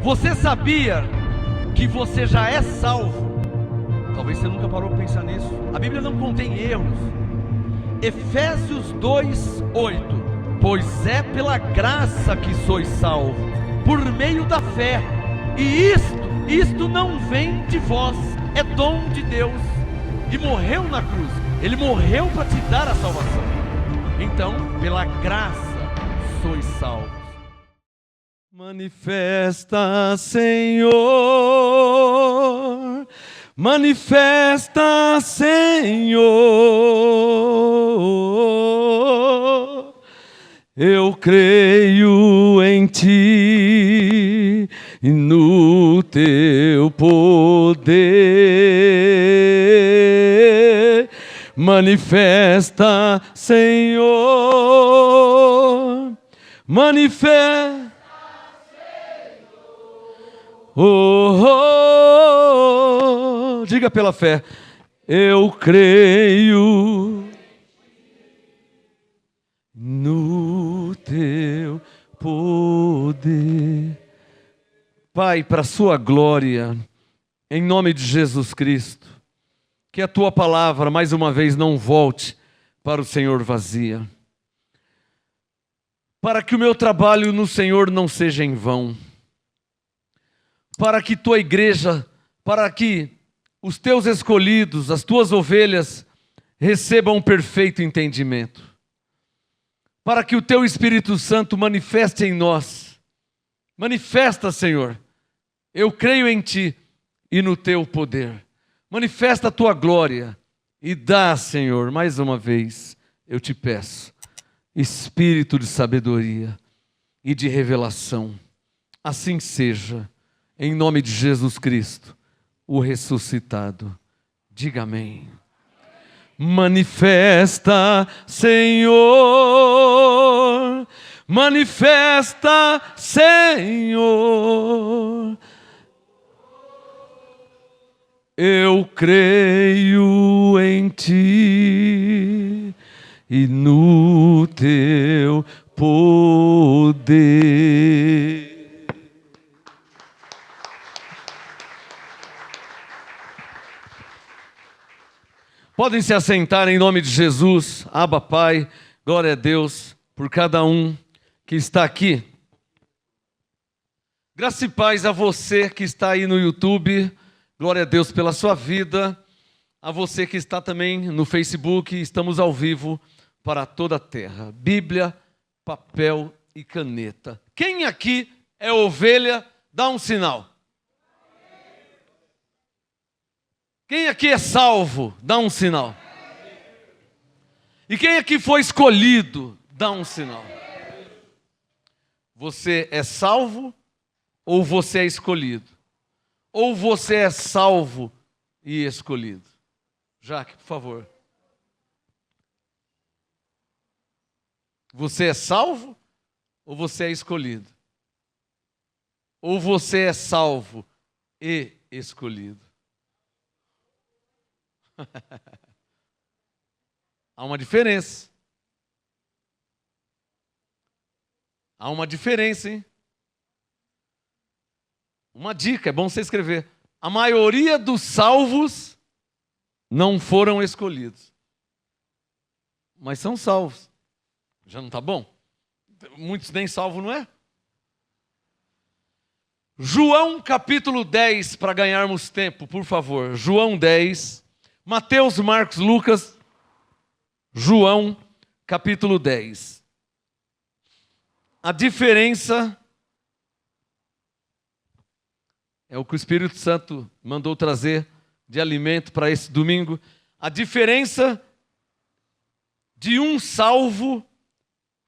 Você sabia que você já é salvo? Talvez você nunca parou para pensar nisso. A Bíblia não contém erros. Efésios 2:8. Pois é pela graça que sois salvos, por meio da fé. E isto não vem de vós, é dom de Deus. E morreu na cruz. Ele morreu para te dar a salvação. Então, pela graça sois salvos. Manifesta, Senhor. Manifesta, Senhor. Eu creio em Ti e no Teu poder. Manifesta, Senhor. Manifesta, oh, diga pela fé. Eu creio no Teu poder. Pai, para a Sua glória, em nome de Jesus Cristo, que a Tua palavra mais uma vez não volte para o Senhor vazia, para que o meu trabalho no Senhor não seja em vão, para que Tua igreja, para que os Teus escolhidos, as Tuas ovelhas, recebam um perfeito entendimento, para que o Teu Espírito Santo manifeste em nós. Manifesta, Senhor, eu creio em Ti e no Teu poder. Manifesta a Tua glória e dá, Senhor, mais uma vez, eu te peço, espírito de sabedoria e de revelação. Assim seja, em nome de Jesus Cristo, o ressuscitado. Diga amém. Manifesta, Senhor. Manifesta, Senhor. Eu creio em Ti e no Teu poder. Podem se assentar em nome de Jesus. Abba, Pai, glória a Deus por cada um que está aqui. Graça e paz a você que está aí no YouTube. Glória a Deus pela sua vida. A você que está também no Facebook. Estamos ao vivo para toda a terra. Bíblia, papel e caneta. Quem aqui é ovelha? Dá um sinal. Quem aqui é salvo? Dá um sinal. E quem aqui foi escolhido? Dá um sinal. Você é salvo ou você é escolhido? Ou você é salvo e escolhido? Jaque, por favor. Você é salvo ou você é escolhido? Ou você é salvo e escolhido? Há uma diferença. Há uma diferença, hein? Uma dica, é bom você escrever. A maioria dos salvos não foram escolhidos, mas são salvos. Já não está bom? Muitos nem salvos, não é? João capítulo 10, para ganharmos tempo, por favor. João 10, Mateus, Marcos, Lucas, João capítulo 10. A diferença é o que o Espírito Santo mandou trazer de alimento para esse domingo. A diferença de um salvo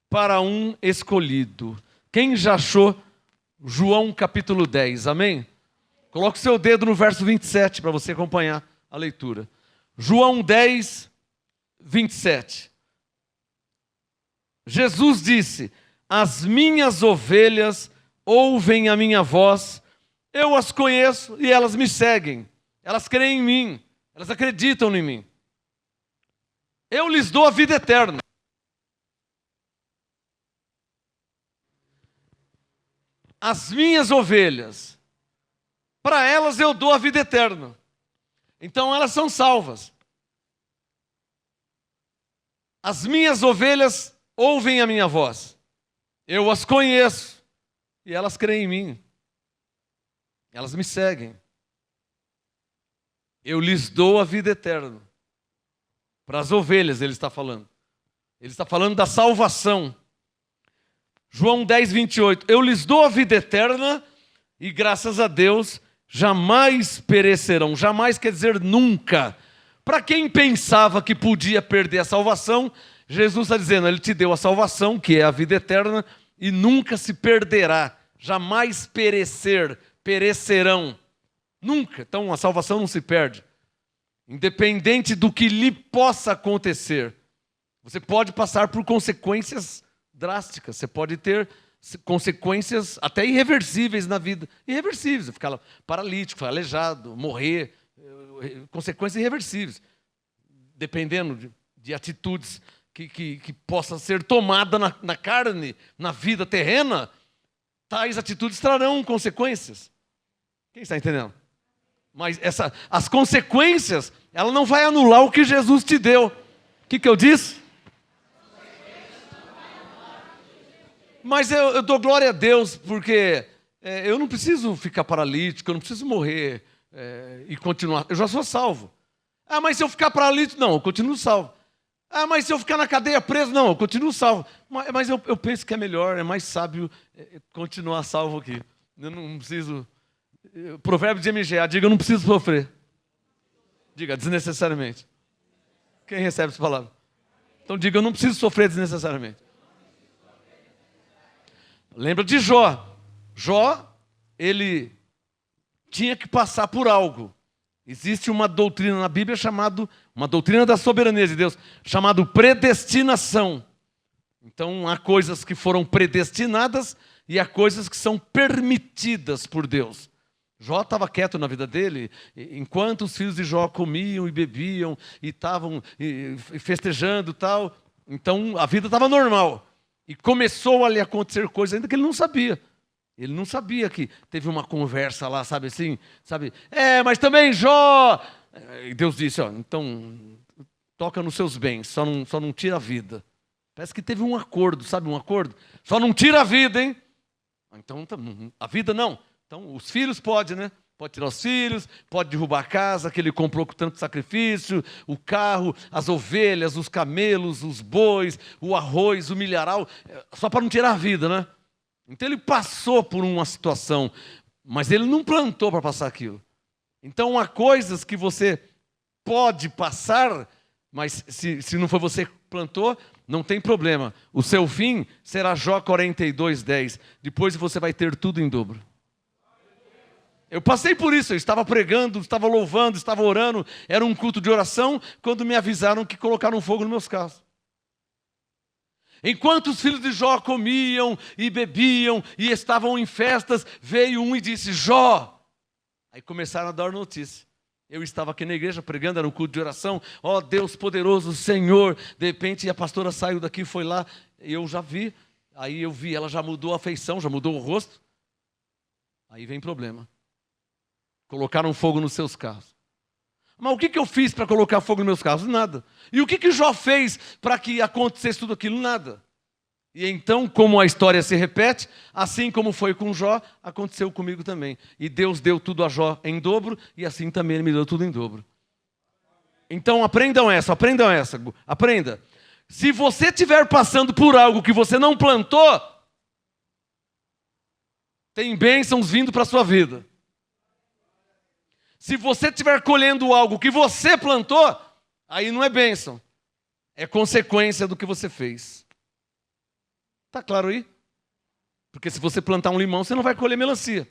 para um escolhido. Quem já achou João capítulo 10, amém? Coloque o seu dedo no verso 27 para você acompanhar a leitura. João 10, 27. Jesus disse: as minhas ovelhas ouvem a minha voz, eu as conheço e elas me seguem. Elas creem em mim, elas acreditam em mim. Eu lhes dou a vida eterna. as minhas ovelhas, para elas eu dou a vida eterna. Então elas são salvas. As minhas ovelhas ouvem a minha voz. Eu as conheço e elas creem em mim. Elas me seguem. Eu lhes dou a vida eterna. Para as ovelhas ele está falando. Ele está falando da salvação. João 10, 28. Eu lhes dou a vida eterna e graças a Deus jamais perecerão. Jamais quer dizer nunca. Para quem pensava que podia perder a salvação, Jesus está dizendo, ele te deu a salvação, que é a vida eterna, e nunca se perderá. Jamais perecerão. Nunca. Então a salvação não se perde. Independente do que lhe possa acontecer. Você pode passar por consequências drásticas. Você pode ter consequências até irreversíveis na vida. Irreversíveis. Ficar paralítico, ficar aleijado, morrer. Consequências irreversíveis. Dependendo de atitudes que possam ser tomadas na carne, na vida terrena, tais atitudes trarão consequências. Quem está entendendo? Mas as consequências, ela não vai anular o que Jesus te deu. O que eu disse? Mas eu dou glória a Deus, porque eu não preciso ficar paralítico, eu não preciso morrer e continuar. Eu já sou salvo. Ah, mas se eu ficar paralítico, não, eu continuo salvo. Ah, mas se eu ficar na cadeia preso, não, eu continuo salvo. Mas eu penso que é melhor, é mais sábio continuar salvo aqui. Eu não preciso... Provérbio de MGA, diga, eu não preciso sofrer. Diga, desnecessariamente. Quem recebe essa palavra? Então diga, eu não preciso sofrer desnecessariamente. Lembra de Jó. Jó, ele tinha que passar por algo. Existe uma doutrina na Bíblia chamada, uma doutrina da soberania de Deus, chamada predestinação. Então há coisas que foram predestinadas e há coisas que são permitidas por Deus. Jó estava quieto na vida dele, enquanto os filhos de Jó comiam e bebiam e estavam festejando e tal. Então a vida estava normal. E começou a lhe acontecer coisas ainda que ele não sabia. Ele não sabia que teve uma conversa lá, sabe assim? Sabe? Mas também Jó... E Deus disse, então toca nos seus bens, só não tira a vida. Parece que teve um acordo, sabe um acordo? Só não tira a vida, hein? Então a vida não. Então os filhos pode, né? Pode tirar os filhos, pode derrubar a casa que ele comprou com tanto sacrifício, o carro, as ovelhas, os camelos, os bois, o arroz, o milharal, só para não tirar a vida, né? Então ele passou por uma situação, mas ele não plantou para passar aquilo. Então há coisas que você pode passar, mas se não foi você que plantou, não tem problema. O seu fim será Jó 42:10. Depois você vai ter tudo em dobro. Eu passei por isso, eu estava pregando, estava louvando, estava orando, era um culto de oração, quando me avisaram que colocaram fogo nos meus carros. Enquanto os filhos de Jó comiam e bebiam e estavam em festas, veio um e disse, Jó. Aí começaram a dar notícia. Eu estava aqui na igreja pregando, era um culto de oração. Ó Deus poderoso, Senhor. De repente a pastora saiu daqui e foi lá. Eu já vi. Aí eu vi, ela já mudou a feição, já mudou o rosto. Aí vem problema. Colocaram fogo nos seus carros. Mas o que eu fiz para colocar fogo nos meus carros? Nada. E o que Jó fez para que acontecesse tudo aquilo? Nada. E então, como a história se repete, assim como foi com Jó, aconteceu comigo também. E Deus deu tudo a Jó em dobro, e assim também Ele me deu tudo em dobro. Então aprendam essa. Aprenda. Se você estiver passando por algo que você não plantou, tem bênçãos vindo para a sua vida. Se você estiver colhendo algo que você plantou, aí não é bênção. É consequência do que você fez. Está claro aí? Porque se você plantar um limão, você não vai colher melancia.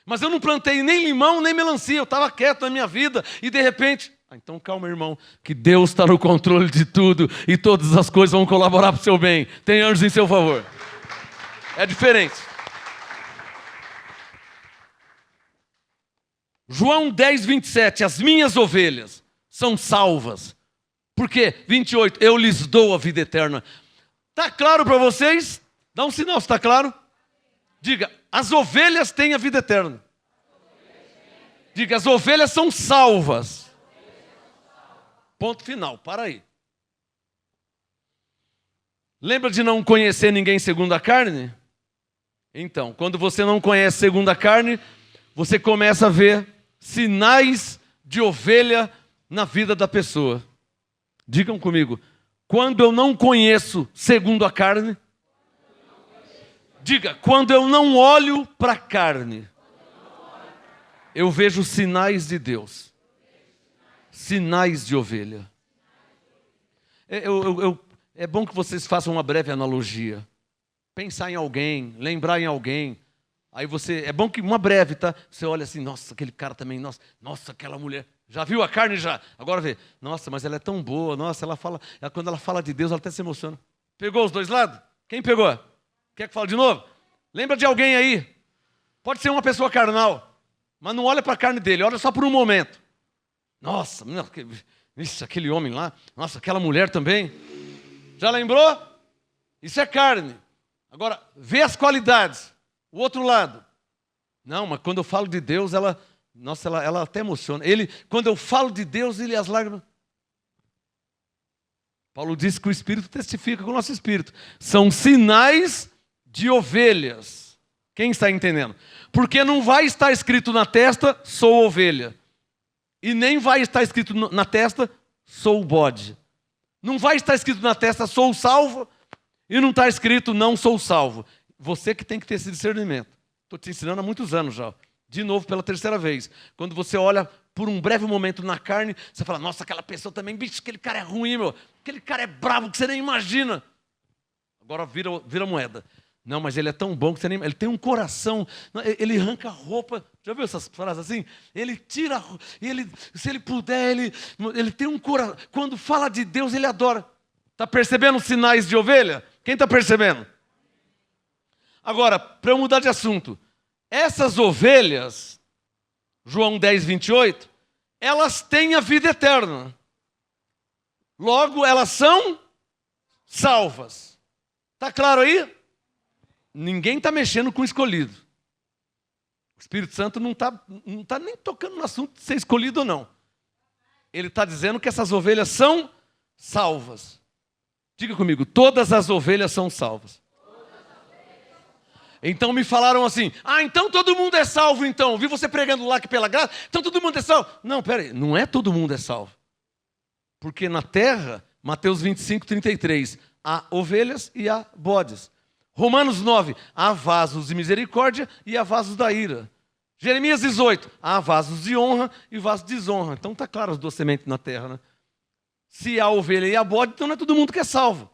Mas eu não plantei nem limão, nem melancia. Eu estava quieto na minha vida e de repente... então calma, irmão, que Deus está no controle de tudo e todas as coisas vão colaborar para o seu bem. Tem anjos em seu favor. É diferente. João 10, 27. As minhas ovelhas são salvas. Por quê? 28. Eu lhes dou a vida eterna. Está claro para vocês? Dá um sinal se está claro. Diga, as ovelhas têm a vida eterna. Diga, as ovelhas são salvas. Ponto final, para aí. Lembra de não conhecer ninguém segundo a carne? Então, quando você não conhece segundo a carne, você começa a ver sinais de ovelha na vida da pessoa. Digam comigo, quando eu não conheço segundo a carne, diga, quando eu não olho para a carne, eu vejo sinais de Deus. Sinais de ovelha. É bom que vocês façam uma breve analogia. Pensar em alguém, lembrar em alguém. Aí é bom que uma breve, tá? Você olha assim, nossa, aquele cara também, nossa, aquela mulher. Já viu a carne já? Agora vê, nossa, mas ela é tão boa, nossa, quando ela fala de Deus, ela até se emociona. Pegou os dois lados? Quem pegou? Quer que fale de novo? Lembra de alguém aí? Pode ser uma pessoa carnal, mas não olha para a carne dele, olha só por um momento. Nossa, aquele homem lá, nossa, aquela mulher também. Já lembrou? Isso é carne. Agora, vê as qualidades. O outro lado. Não, mas quando eu falo de Deus, ela até emociona. Quando eu falo de Deus, as lágrimas. Paulo diz que o Espírito testifica com o nosso Espírito. São sinais de ovelhas. Quem está entendendo? Porque não vai estar escrito na testa, sou ovelha. E nem vai estar escrito na testa, sou bode. Não vai estar escrito na testa, sou salvo. E não está escrito, não sou salvo. Você que tem que ter esse discernimento. Estou te ensinando há muitos anos já. De novo, pela terceira vez. Quando você olha por um breve momento na carne, você fala, nossa, aquela pessoa também, bicho, aquele cara é ruim, meu. Aquele cara é bravo que você nem imagina. Agora vira moeda. Não, mas ele é tão bom que você nem... Ele tem um coração, ele arranca a roupa. Já viu essas frases assim? Ele tira, se ele puder, ele tem um coração. Quando fala de Deus, ele adora. Está percebendo os sinais de ovelha? Quem está percebendo? Agora, para eu mudar de assunto. Essas ovelhas, João 10, 28, elas têm a vida eterna. Logo, elas são salvas. Está claro aí? Ninguém está mexendo com o escolhido. O Espírito Santo não tá nem tocando no assunto de ser escolhido ou não. Ele está dizendo que essas ovelhas são salvas. Diga comigo, todas as ovelhas são salvas. Então me falaram assim, então todo mundo é salvo então. Vi você pregando lá que pela graça, então todo mundo é salvo. Não, peraí, não é todo mundo é salvo. Porque na terra, Mateus 25, 33, há ovelhas e há bodes. Romanos 9, há vasos de misericórdia e há vasos da ira. Jeremias 18, há vasos de honra e vasos de desonra. Então está claro as duas sementes na terra, né? Se há ovelha e há bode, então não é todo mundo que é salvo.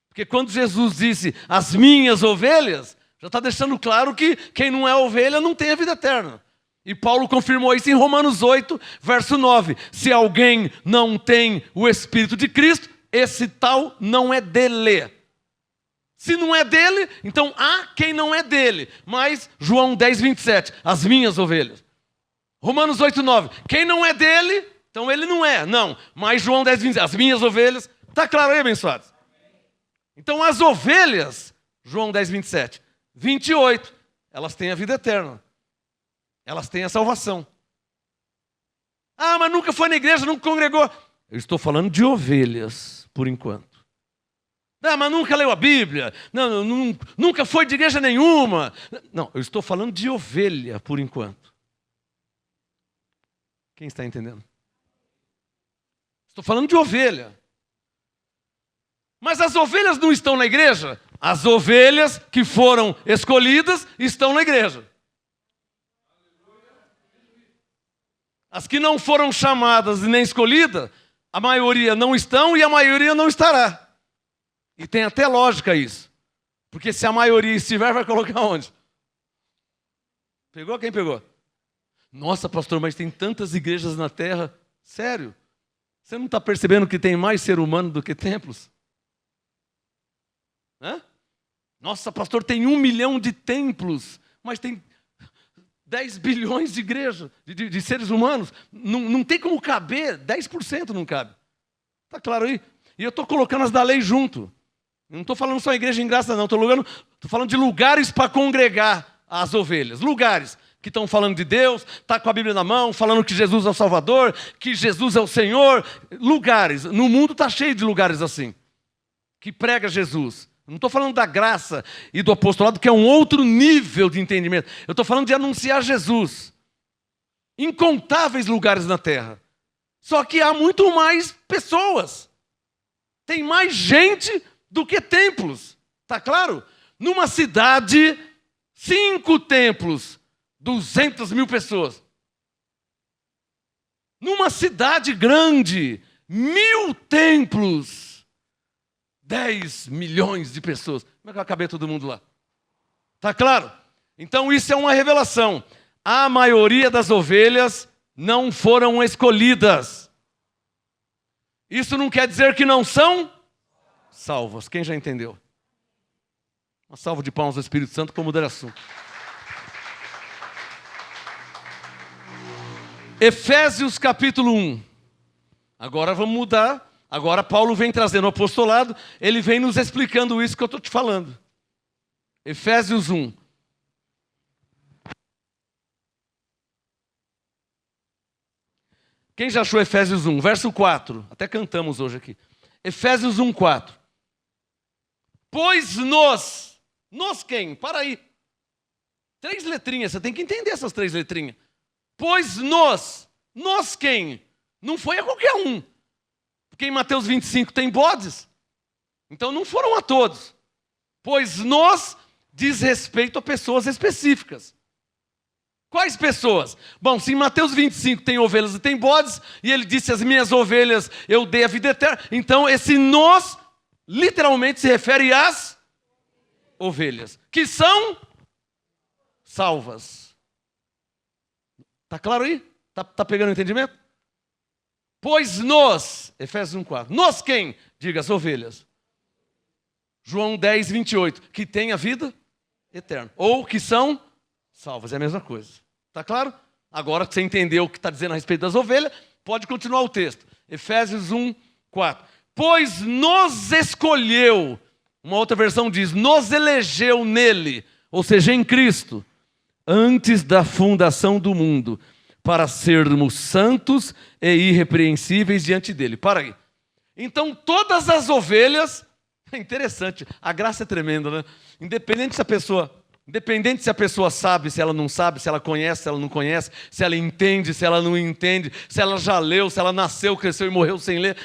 Porque quando Jesus disse, as minhas ovelhas, já está deixando claro que quem não é ovelha não tem a vida eterna. E Paulo confirmou isso em Romanos 8, verso 9. Se alguém não tem o Espírito de Cristo, esse tal não é dele. Se não é dele, então há quem não é dele. Mas João 10, 27, as minhas ovelhas. Romanos 8, 9, quem não é dele, então ele não é. Não, mas João 10, 27, as minhas ovelhas. Está claro aí, abençoados? Então as ovelhas, João 10, 27, 28, elas têm a vida eterna. Elas têm a salvação. Mas nunca foi na igreja, nunca congregou. Eu estou falando de ovelhas, por enquanto. Mas nunca leu a Bíblia. Nunca foi de igreja nenhuma. Não, eu estou falando de ovelha, por enquanto. Quem está entendendo? Estou falando de ovelha. Mas as ovelhas não estão na igreja? As ovelhas que foram escolhidas estão na igreja. As que não foram chamadas e nem escolhidas, a maioria não estão e a maioria não estará. E tem até lógica isso. Porque se a maioria estiver, vai colocar onde? Pegou? Quem pegou? Nossa, pastor, mas tem tantas igrejas na terra. Sério? Você não está percebendo que tem mais ser humano do que templos? Nossa, pastor, tem 1 milhão de templos, mas tem 10 bilhões de igrejas, de seres humanos. Não tem como caber, 10% não cabe. Está claro aí? E eu estou colocando as da lei junto. Eu não estou falando só igreja em graça, não. Estou falando de lugares para congregar. as ovelhas? Lugares que estão falando de Deus, está com a Bíblia na mão, falando que Jesus é o Salvador, que Jesus é o Senhor. Lugares, no mundo está cheio de lugares assim, que prega Jesus. Não estou falando da graça e do apostolado, que é um outro nível de entendimento. Eu estou falando de anunciar Jesus. Incontáveis lugares na terra. Só que há muito mais pessoas. Tem mais gente do que templos. Está claro? Numa cidade, 5 templos, 200 mil pessoas. Numa cidade grande, 1000 templos, 10 milhões de pessoas. Como é que vai caber todo mundo lá? Está claro? Então isso é uma revelação. A maioria das ovelhas não foram escolhidas. Isso não quer dizer que não são salvas. Quem já entendeu? Uma salva de palmas ao Espírito Santo para mudar assunto. Efésios capítulo 1. Agora vamos mudar. Agora Paulo vem trazendo o apostolado. Ele vem nos explicando isso que eu estou te falando. Efésios 1. Quem já achou Efésios 1? Verso 4. Até cantamos hoje aqui. Efésios 1, 4. Pois nos quem? Para aí. 3 letrinhas, você tem que entender essas 3 letrinhas. Pois nos quem? Não foi a qualquer um. Porque em Mateus 25 tem bodes. Então não foram a todos. Pois nos diz respeito a pessoas específicas. Quais pessoas? Bom, se em Mateus 25 tem ovelhas e tem bodes, e ele disse, as minhas ovelhas eu dei a vida eterna, então esse nos literalmente se refere às ovelhas, que são salvas. Está claro aí? Está pegando o entendimento? Pois Efésios 1,4. Nos quem? Diga, as ovelhas. João 10, 28. Que tem a vida eterna. Ou que são salvas. É a mesma coisa. Está claro? Agora que você entendeu o que está dizendo a respeito das ovelhas, pode continuar o texto. Efésios 1, 4. Pois nos escolheu. Uma outra versão diz, nos elegeu nele. Ou seja, em Cristo. Antes da fundação do mundo, para sermos santos e irrepreensíveis diante dele. Para aí. Então, todas as ovelhas, é interessante, a graça é tremenda, né? Independente se a pessoa sabe, se ela não sabe, se ela conhece, se ela não conhece, se ela entende, se ela não entende, se ela já leu, se ela nasceu, cresceu e morreu sem ler.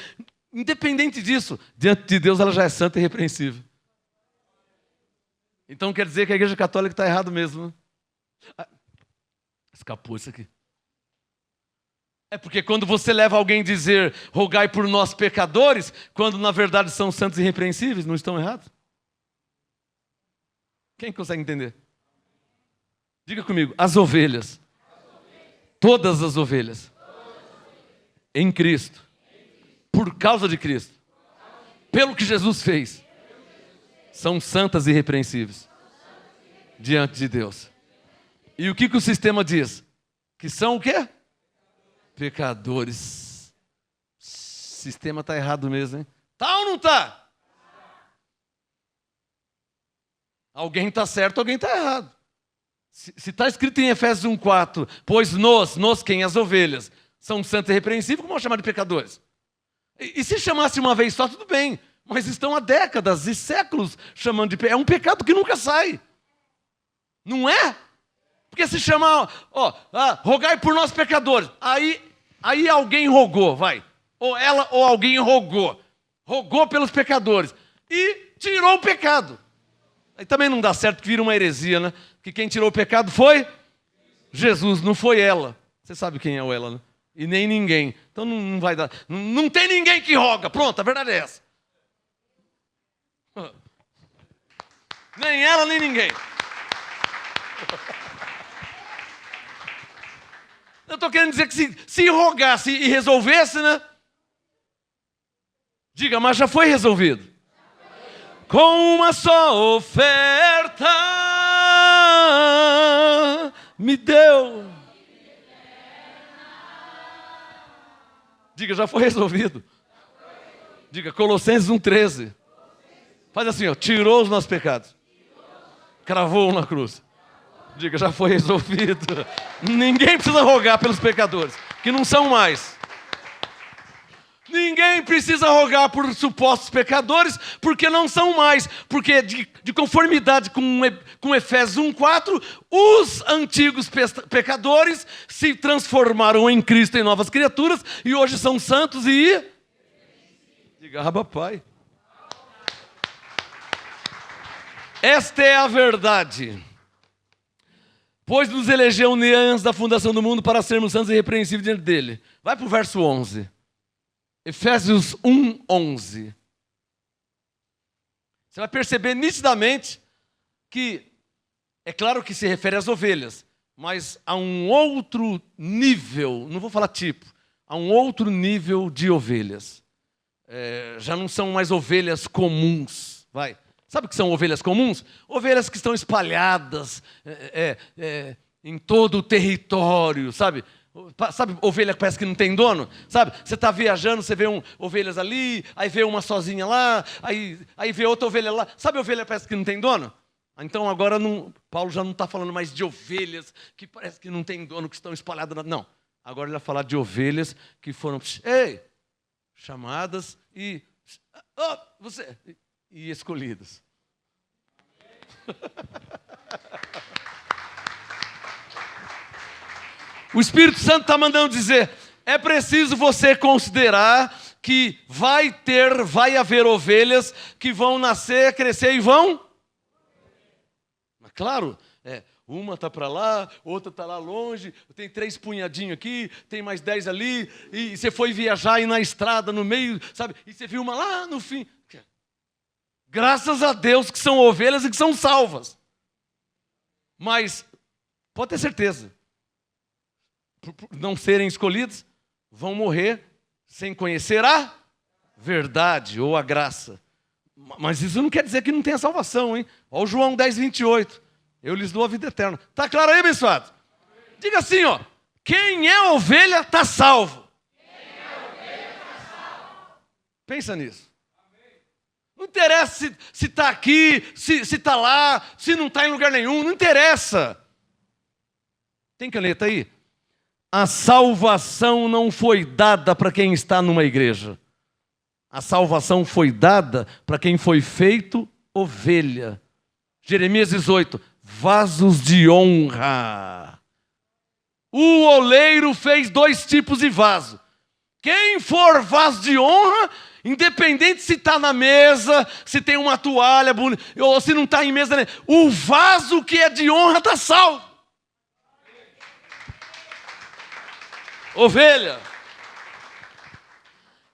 Independente disso, diante de Deus ela já é santa e irrepreensível. Então quer dizer que a Igreja Católica está errado mesmo, né? Escapou isso aqui. É porque quando você leva alguém dizer rogai por nós pecadores, quando na verdade são santos e irrepreensíveis, não estão errados? Quem consegue entender? Diga comigo, as ovelhas. Todas as ovelhas. Em Cristo. Por causa de Cristo. Pelo que Jesus fez. São santas e irrepreensíveis. Diante de Deus. E o que o sistema diz? Que são o quê? Pecadores. O sistema está errado mesmo, hein? Tá ou não tá? Alguém está certo, alguém está errado. Se está escrito em Efésios 1,4, pois nos quem? As ovelhas, são santos e irrepreensíveis, como vão chamar de pecadores? E se chamasse uma vez só, tudo bem. Mas estão há décadas e séculos chamando de pecado. É um pecado que nunca sai. Não é? Porque se chamar, rogai por nós pecadores. Aí alguém rogou, vai. Ou ela ou alguém rogou. Rogou pelos pecadores. E tirou o pecado. Aí também não dá certo, que vira uma heresia, né? Que quem tirou o pecado foi Jesus, não foi ela. Você sabe quem é o ela, né? E nem ninguém. Então não vai dar. Não tem ninguém que roga. Pronto, a verdade é essa. Nem ela, nem ninguém. Eu estou querendo dizer que se rogasse e resolvesse, né? Diga, mas já foi resolvido. Com uma só oferta me deu. Diga, já foi resolvido. Diga, Colossenses 1,13. Faz assim, tirou os nossos pecados. Cravou na cruz. Diga, já foi resolvido. Ninguém precisa rogar pelos pecadores, que não são mais. Ninguém precisa rogar por supostos pecadores, porque não são mais. Porque de conformidade com Efésios 1:4, os antigos pecadores se transformaram em Cristo em novas criaturas, e hoje são santos e... Diga, Abba, Pai. Esta é a verdade. Pois nos elegeu antes da fundação do mundo para sermos santos e irrepreensíveis diante dele. Vai para o verso 11. Efésios 1:11. Você vai perceber nitidamente que, é claro que se refere às ovelhas, mas há um outro nível, não vou falar tipo, há um outro nível de ovelhas. Já não são mais ovelhas comuns. Sabe o que são ovelhas comuns? Ovelhas que estão espalhadas em todo o território, sabe? Sabe ovelha que parece que não tem dono? Sabe? Você está viajando, você vê ovelhas ali, aí vê uma sozinha lá, aí vê outra ovelha lá. Sabe ovelha que parece que não tem dono? Então agora Paulo já não está falando mais de ovelhas que parece que não tem dono, que estão espalhadas. Não, agora ele vai falar de ovelhas que foram chamadas e escolhidas. O Espírito Santo está mandando dizer, é preciso você considerar que vai haver ovelhas que vão nascer, crescer e vão... Mas claro, uma está para lá, outra está lá longe, tem 3 punhadinhos aqui, tem mais 10 ali, e você foi viajar e na estrada, no meio, sabe? E você viu uma lá no fim. Graças a Deus que são ovelhas e que são salvas. Mas, pode ter certeza, por não serem escolhidos, vão morrer sem conhecer a verdade ou a graça. Mas isso não quer dizer que não tenha salvação, hein? Olha o João 10:28. Eu lhes dou a vida eterna. Está claro aí, abençoado? Diga assim, ó. Quem é ovelha está salvo. Pensa nisso. Não interessa se está aqui, se está lá, se não está em lugar nenhum. Não interessa. Tem caneta aí? A salvação não foi dada para quem está numa igreja. A salvação foi dada para quem foi feito ovelha. Jeremias 18. Vasos de honra. O oleiro fez 2 tipos de vaso. Quem for vaso de honra, independente se está na mesa, se tem uma toalha bonita, ou se não está em mesa, o vaso que é de honra está salvo. Ovelha.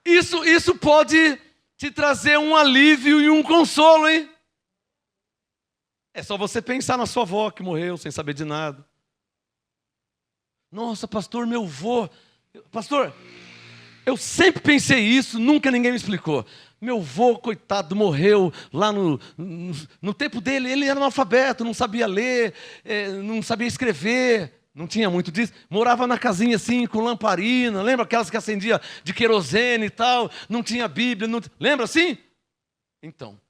Isso pode te trazer um alívio e um consolo, hein? É só você pensar na sua avó que morreu sem saber de nada. Nossa, pastor, meu avô. Pastor, eu sempre pensei isso, nunca ninguém me explicou. Meu avô, coitado, morreu lá no tempo dele, ele era analfabeto, não sabia ler, não sabia escrever. Não tinha muito disso. Morava na casinha assim, com lamparina. Lembra aquelas que acendia de querosene e tal? Não tinha Bíblia. Lembra assim? Então,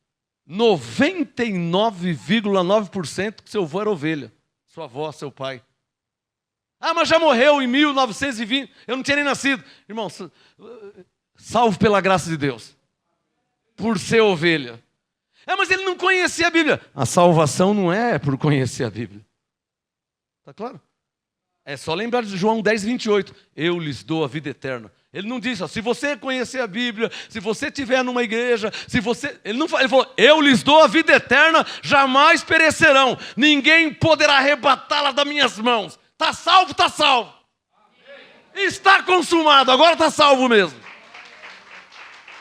99,9% que seu avô era ovelha. Sua avó, seu pai. Ah, mas já morreu em 1920. Eu não tinha nem nascido. Irmão, salvo pela graça de Deus. Por ser ovelha. Mas ele não conhecia a Bíblia. A salvação não é por conhecer a Bíblia. Está claro? É só lembrar de João 10:28. Eu lhes dou a vida eterna. Ele não disse, se você conhecer a Bíblia, se você estiver numa igreja, Ele não falou, ele falou, eu lhes dou a vida eterna, jamais perecerão. Ninguém poderá arrebatá-la das minhas mãos. Está salvo, está salvo. Amém. Está consumado, agora está salvo mesmo.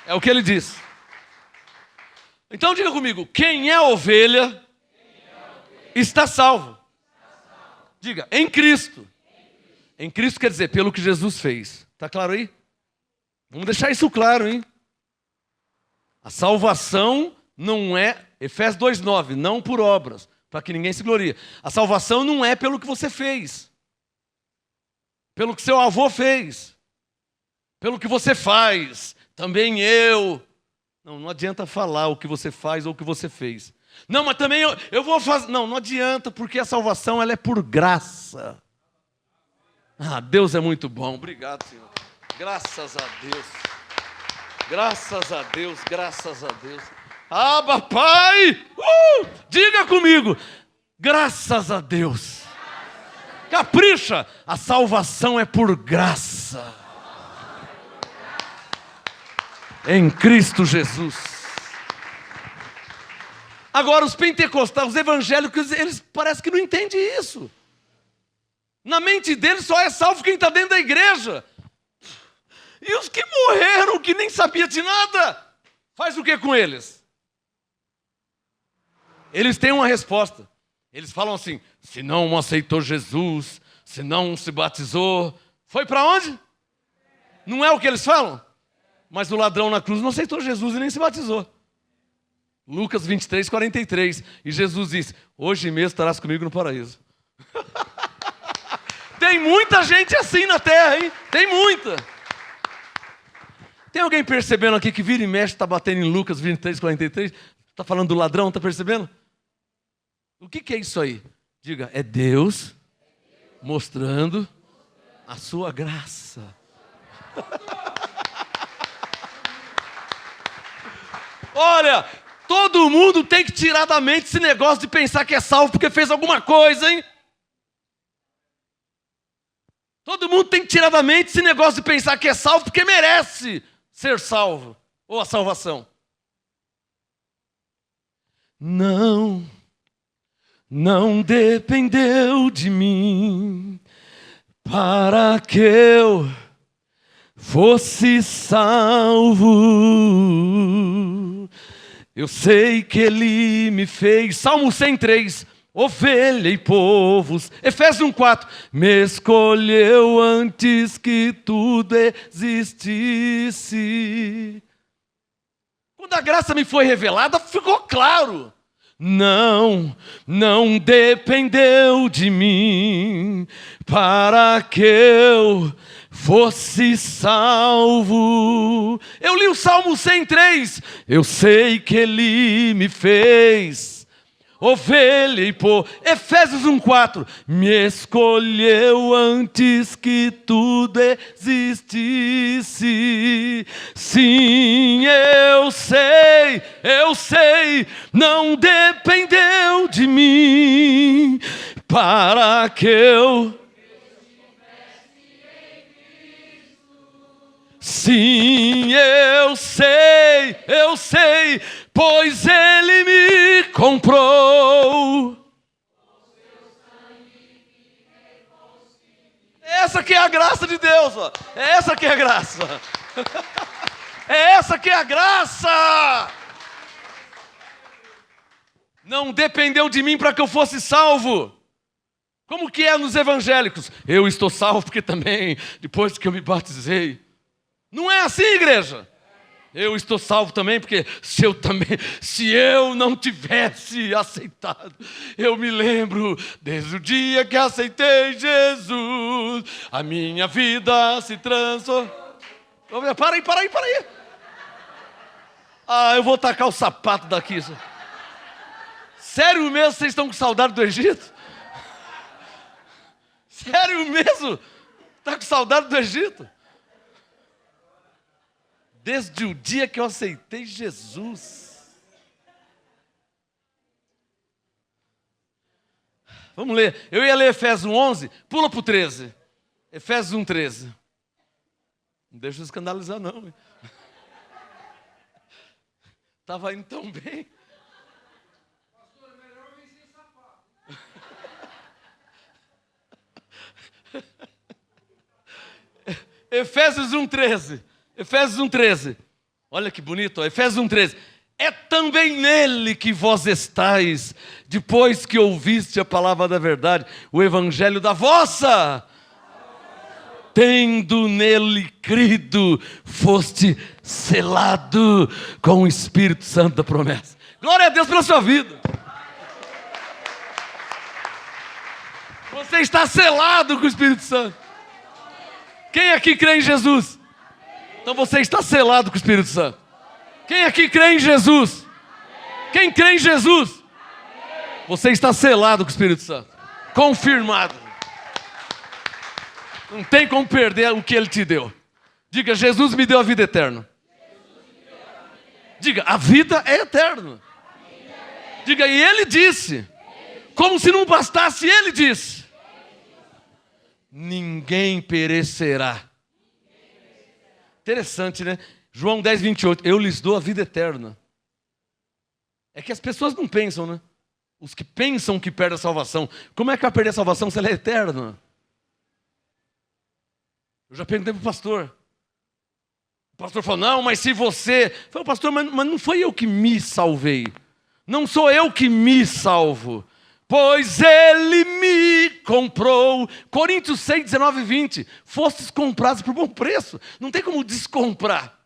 É o que ele disse. Então diga comigo, quem é ovelha, está salvo. Diga, em Cristo. Em Cristo quer dizer, pelo que Jesus fez. Está claro aí? Vamos deixar isso claro, hein? A salvação não é, Efésios 2:9, não por obras, para que ninguém se glorie. A salvação não é pelo que você fez. Pelo que seu avô fez. Pelo que você faz. Também eu. Não adianta falar o que você faz ou o que você fez. Não, mas também eu vou fazer... Não, não adianta, porque a salvação ela é por graça. Ah, Deus é muito bom. Obrigado, Senhor. Graças a Deus. Graças a Deus, graças a Deus. Abba, Pai! Diga comigo. Graças a Deus. Capricha. A salvação é por graça. Em Cristo Jesus. Agora, os pentecostais, os evangélicos, eles parecem que não entendem isso. Na mente deles só é salvo quem está dentro da igreja. E os que morreram, que nem sabia de nada, faz o que com eles? Eles têm uma resposta. Eles falam assim, se não aceitou Jesus, se não se batizou, foi para onde? Não é o que eles falam? Mas o ladrão na cruz não aceitou Jesus e nem se batizou. Lucas 23, 43. E Jesus disse, hoje mesmo estarás comigo no paraíso. Tem muita gente assim na terra, hein? Tem muita. Tem alguém percebendo aqui que vira e mexe, está batendo em Lucas 23, 43? Está falando do ladrão, está percebendo? O que é isso aí? Diga, é Deus mostrando a sua graça. Olha, todo mundo tem que tirar da mente esse negócio de pensar que é salvo porque fez alguma coisa, hein? Todo mundo tem que tirar da mente esse negócio de pensar que é salvo porque merece ser salvo, ou a salvação. Não dependeu de mim para que eu fosse salvo. Eu sei que Ele me fez. Salmo 103. Ovelha e povos. Efésios 1:4. Me escolheu antes que tudo existisse. Quando a graça me foi revelada, ficou claro. Não dependeu de mim para que eu fosse salvo. Eu li o Salmo 103. Eu sei que Ele me fez ovelha e povo. Efésios 1:4. Me escolheu antes que tudo existisse. Sim, eu sei, não dependeu de mim para que eu... Sim, eu sei, pois Ele me comprou. Essa que é a graça de Deus, ó. Essa que é a graça. Essa que é a graça. Não dependeu de mim para que eu fosse salvo. Como que é nos evangélicos? Eu estou salvo porque também, depois que eu me batizei. Não é assim, igreja. Eu estou salvo também porque se eu não tivesse aceitado, eu me lembro desde o dia que aceitei Jesus, a minha vida se transformou. Para aí. Ah, eu vou tacar o sapato daqui. Sério mesmo, vocês estão com saudade do Egito? Sério mesmo? Está com saudade do Egito? Desde o dia que eu aceitei Jesus. Vamos ler. Eu ia ler Efésios 11, pula para o 13. Efésios 1:13. Não deixa eu escandalizar não. Estava indo tão bem. Pastor, é melhor vir sem sapato. Efésios 1:13. Efésios 1:13. Olha que bonito, ó. Efésios 1:13. É também nele que vós estáis, depois que ouviste a palavra da verdade, o evangelho da vossa. Tendo nele crido, foste selado com o Espírito Santo da promessa. Glória a Deus pela sua vida. Você está selado com o Espírito Santo. Quem aqui crê em Jesus? Então você está selado com o Espírito Santo. Quem aqui crê em Jesus? Quem crê em Jesus? Você está selado com o Espírito Santo. Confirmado. Não tem como perder o que Ele te deu. Diga, Jesus me deu a vida eterna. Diga, a vida é eterna. Diga, e Ele disse. Como se não bastasse, Ele disse. Ninguém perecerá. Interessante, né? João 10, 28. Eu lhes dou a vida eterna. É que as pessoas não pensam, né? Os que pensam que perdem a salvação. Como é que vai perder a salvação se ela é eterna? Eu já perguntei para o pastor. O pastor falou, não, mas se você... Eu falei, pastor, mas não foi eu que me salvei. Não sou eu que me salvo. Pois Ele me comprou. Coríntios 6, 19 e 20. Fostes comprados por bom preço. Não tem como descomprar.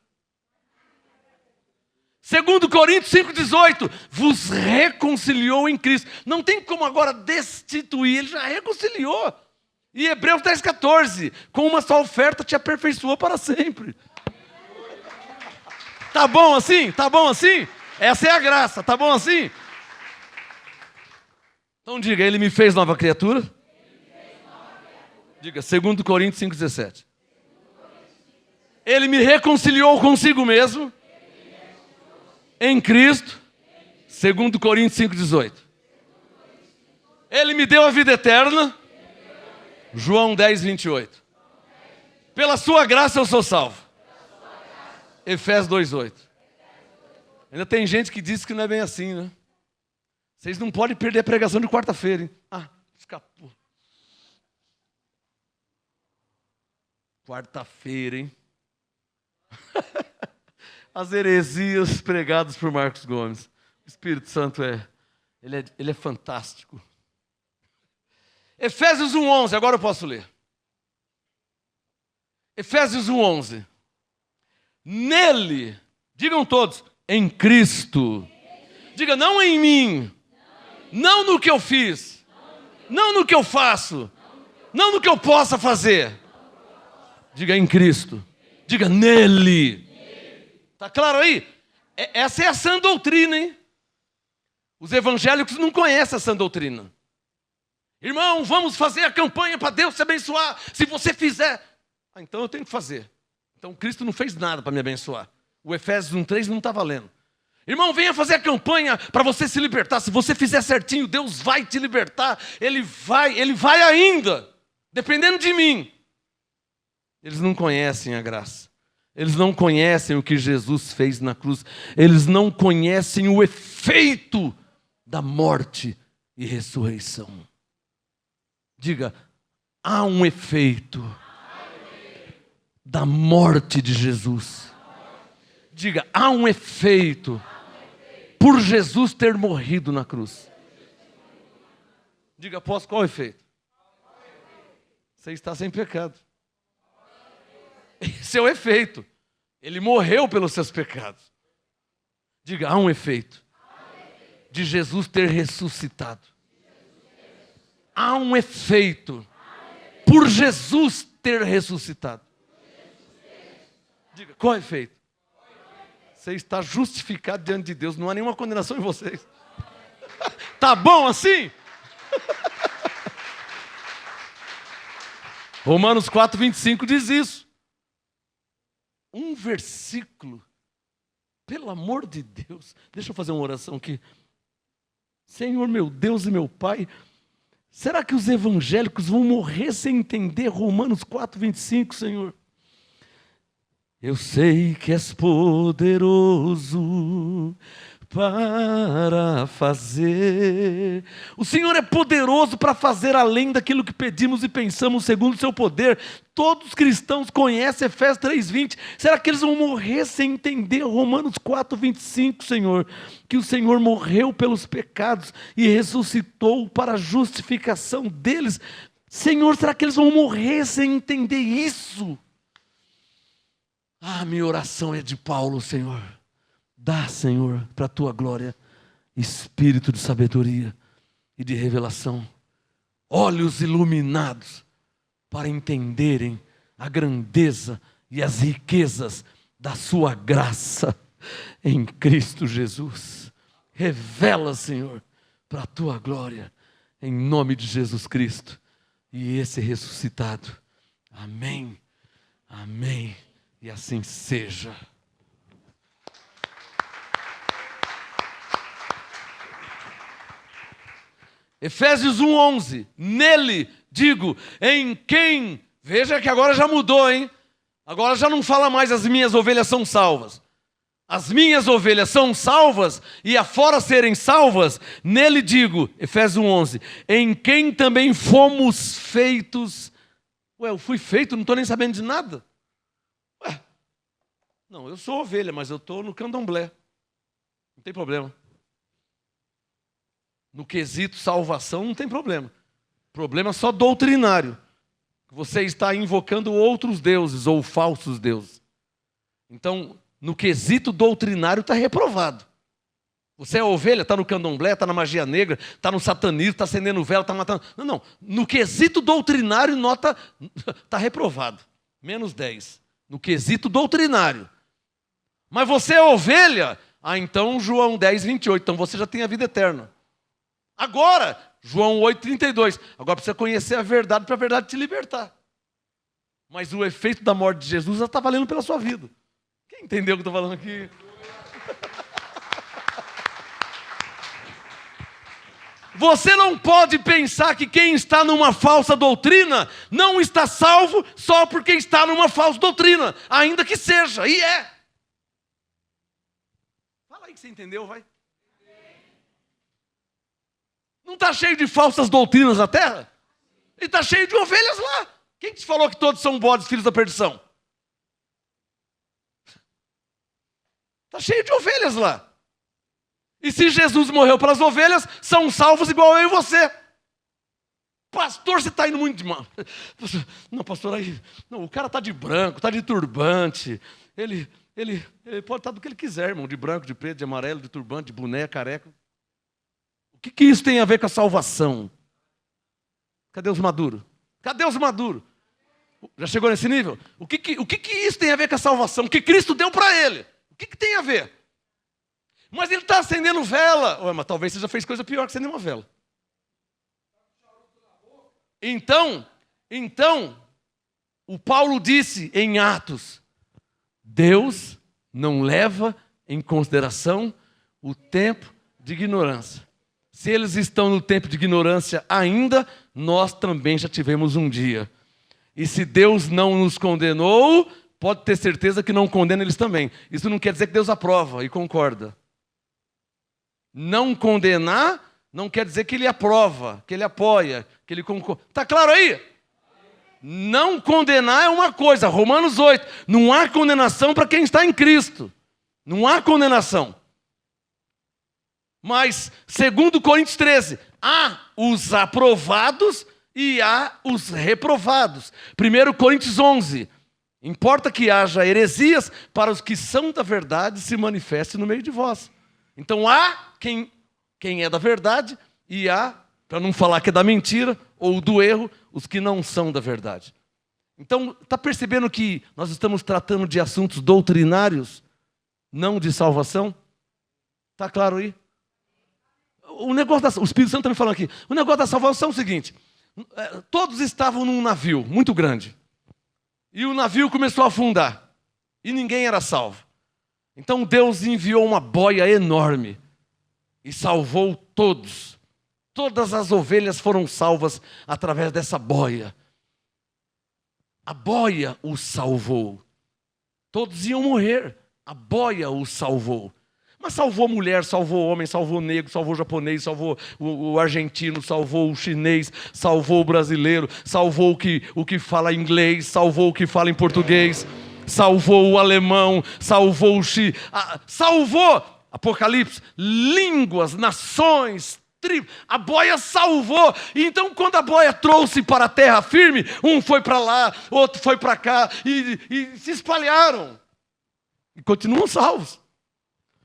2 Coríntios 5, 18. Vos reconciliou em Cristo. Não tem como agora destituir. Ele já reconciliou. E Hebreus 10, 14. Com uma só oferta te aperfeiçoou para sempre. Tá bom assim? Tá bom assim? Essa é a graça. Tá bom assim? Então diga, Ele me fez nova criatura? Diga, 2 Coríntios 5, 17. Ele me reconciliou consigo mesmo em Cristo, 2 Coríntios 5, 18. Ele me deu a vida eterna, João 10, 28. Pela sua graça eu sou salvo, Efésios 2, 8. Ainda tem gente que diz que não é bem assim, né? Vocês não podem perder a pregação de quarta-feira, hein? Ah, escapou. Quarta-feira, hein? As heresias pregadas por Marcos Gomes. O Espírito Santo ele é fantástico. Efésios 1:11, agora eu posso ler. Efésios 1:11. Nele, digam todos, em Cristo. Diga, não em mim. Não no que eu fiz. Não no que eu faço. Não no que eu possa fazer. Diga em Cristo. Diga nele. Tá claro aí? Essa é a sã doutrina, hein? Os evangélicos não conhecem a sã doutrina. Irmão, vamos fazer a campanha para Deus te abençoar. Se você fizer... então eu tenho que fazer. Então Cristo não fez nada para me abençoar. O Efésios 1:3 não está valendo. Irmão, venha fazer a campanha para você se libertar. Se você fizer certinho, Deus vai te libertar. Ele vai ainda. Dependendo de mim. Eles não conhecem a graça. Eles não conhecem o que Jesus fez na cruz. Eles não conhecem o efeito da morte e ressurreição. Diga, há um efeito da morte de Jesus. Diga, há um efeito por Jesus ter morrido na cruz. Diga, apóstolo, qual é o efeito? Você está sem pecado. Esse é o efeito. Ele morreu pelos seus pecados. Diga, há um efeito de Jesus ter ressuscitado. Há um efeito por Jesus ter ressuscitado. Diga, qual é o efeito? Você está justificado diante de Deus. Não há nenhuma condenação em vocês. Tá bom assim? Romanos 4, 25 diz isso. Um versículo. Pelo amor de Deus. Deixa eu fazer uma oração aqui. Senhor, meu Deus e meu Pai. Será que os evangélicos vão morrer sem entender Romanos 4, 25, Senhor? Eu sei que és poderoso para fazer. O Senhor é poderoso para fazer além daquilo que pedimos e pensamos segundo o seu poder. Todos os cristãos conhecem Efésios 3:20. Será que eles vão morrer sem entender Romanos 4:25, Senhor? Que o Senhor morreu pelos pecados e ressuscitou para a justificação deles. Senhor, será que eles vão morrer sem entender isso? Ah, minha oração é de Paulo, Senhor. Dá, Senhor, para a tua glória, espírito de sabedoria e de revelação, olhos iluminados para entenderem a grandeza e as riquezas da sua graça em Cristo Jesus. Revela, Senhor, para a tua glória, em nome de Jesus Cristo, e esse ressuscitado. Amém, amém, e assim seja. Efésios 1:11, nele, digo, em quem, veja que agora já mudou, hein? Agora já não fala mais as minhas ovelhas são salvas. As minhas ovelhas são salvas e afora serem salvas, nele digo, Efésios 1:11, em quem também fomos feitos. Ué, eu fui feito, não estou nem sabendo de nada. Ué, não, eu sou ovelha, mas eu estou no candomblé. Não tem problema. No quesito salvação não tem problema. Problema só doutrinário. Você está invocando outros deuses ou falsos deuses. Então, no quesito doutrinário está reprovado. Você é ovelha, está no candomblé, está na magia negra, está no satanismo, está acendendo vela, está matando. Não, não. No quesito doutrinário, nota está reprovado. -10. No quesito doutrinário. Mas você é ovelha? Ah, então João 10:28. Então você já tem a vida eterna. Agora, João 8:32. Agora precisa conhecer a verdade para a verdade te libertar. Mas o efeito da morte de Jesus já está valendo pela sua vida. Quem entendeu o que eu estou falando aqui? Você não pode pensar que quem está numa falsa doutrina não está salvo só porque está numa falsa doutrina, ainda que seja, e é. Fala aí que você entendeu, vai. Não está cheio de falsas doutrinas na terra? E está cheio de ovelhas lá. Quem te falou que todos são bodes, filhos da perdição? Está cheio de ovelhas lá. E se Jesus morreu pelas ovelhas, são salvos igual eu e você. Pastor, você está indo muito demais. Não, pastor, aí. Não, o cara está de branco, está de turbante. Ele pode estar do que ele quiser, irmão. De branco, de preto, de amarelo, de turbante, de boné, careca. O que isso tem a ver com a salvação? Cadê os maduros? Cadê os maduros? Já chegou nesse nível? O que isso tem a ver com a salvação? O que Cristo deu para ele? O que tem a ver? Mas ele está acendendo vela. Ué, mas talvez você já fez coisa pior que acender uma vela. Então, o Paulo disse em Atos, Deus não leva em consideração o tempo de ignorância. Se eles estão no tempo de ignorância ainda, nós também já tivemos um dia. E se Deus não nos condenou, pode ter certeza que não condena eles também. Isso não quer dizer que Deus aprova e concorda. Não condenar não quer dizer que ele aprova, que ele apoia, que ele concorda. Está claro aí? Não condenar é uma coisa. Romanos 8. Não há condenação para quem está em Cristo. Não há condenação. Mas, segundo Coríntios 13, há os aprovados e há os reprovados. 1 Coríntios 11, importa que haja heresias para os que são da verdade se manifestem no meio de vós. Então há quem é da verdade e há, para não falar que é da mentira ou do erro, os que não são da verdade. Então, está percebendo que nós estamos tratando de assuntos doutrinários, não de salvação? Está claro aí? O Espírito Santo está me falando aqui. O negócio da salvação é o seguinte. Todos estavam num navio muito grande. E o navio começou a afundar. E ninguém era salvo. Então Deus enviou uma boia enorme. E salvou todos. Todas as ovelhas foram salvas através dessa boia. A boia os salvou. Todos iam morrer. A boia os salvou. Mas salvou mulher, salvou homem, salvou negro, salvou japonês, salvou o argentino, salvou o chinês, salvou o brasileiro, salvou o que fala inglês, salvou o que fala em português, salvou o alemão, salvou salvou, Apocalipse, línguas, nações, tribos. A boia salvou. E então quando a boia trouxe para a terra firme, um foi para lá, outro foi para cá, e se espalharam. E continuam salvos.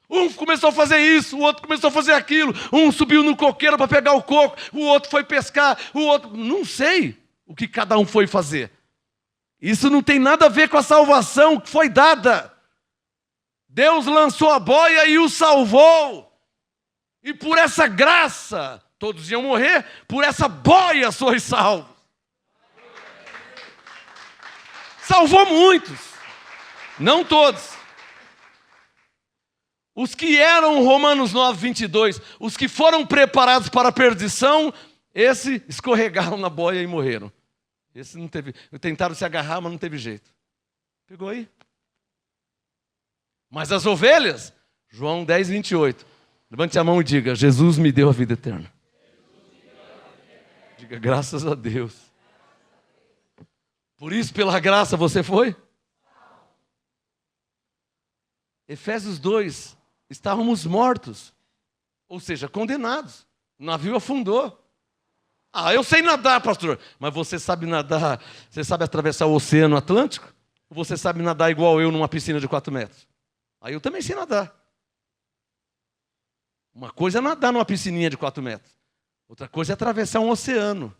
Um começou a fazer isso, o outro começou a fazer aquilo. Um subiu no coqueiro para pegar o coco, o outro foi pescar, o outro... Não sei o que cada um foi fazer. Isso não tem nada a ver com a salvação que foi dada. Deus lançou a boia e o salvou. E por essa graça, todos iam morrer, por essa boia sois salvos. Salvou muitos, não todos. Os que eram, Romanos 9, 22, os que foram preparados para a perdição, esse escorregaram na boia e morreram. Esse não teve, tentaram se agarrar, mas não teve jeito. Pegou aí? Mas as ovelhas, João 10, 28. Levante a mão e diga: Jesus me deu a vida eterna. Diga: graças a Deus. Por isso, pela graça, você foi? Efésios 2, estávamos mortos, ou seja, condenados. O navio afundou. Ah, eu sei nadar, pastor. Mas você sabe nadar, você sabe atravessar o Oceano Atlântico? Ou você sabe nadar igual eu numa piscina de 4 metros? Aí eu também sei nadar. Uma coisa é nadar numa piscininha de 4 metros. Outra coisa é atravessar um oceano.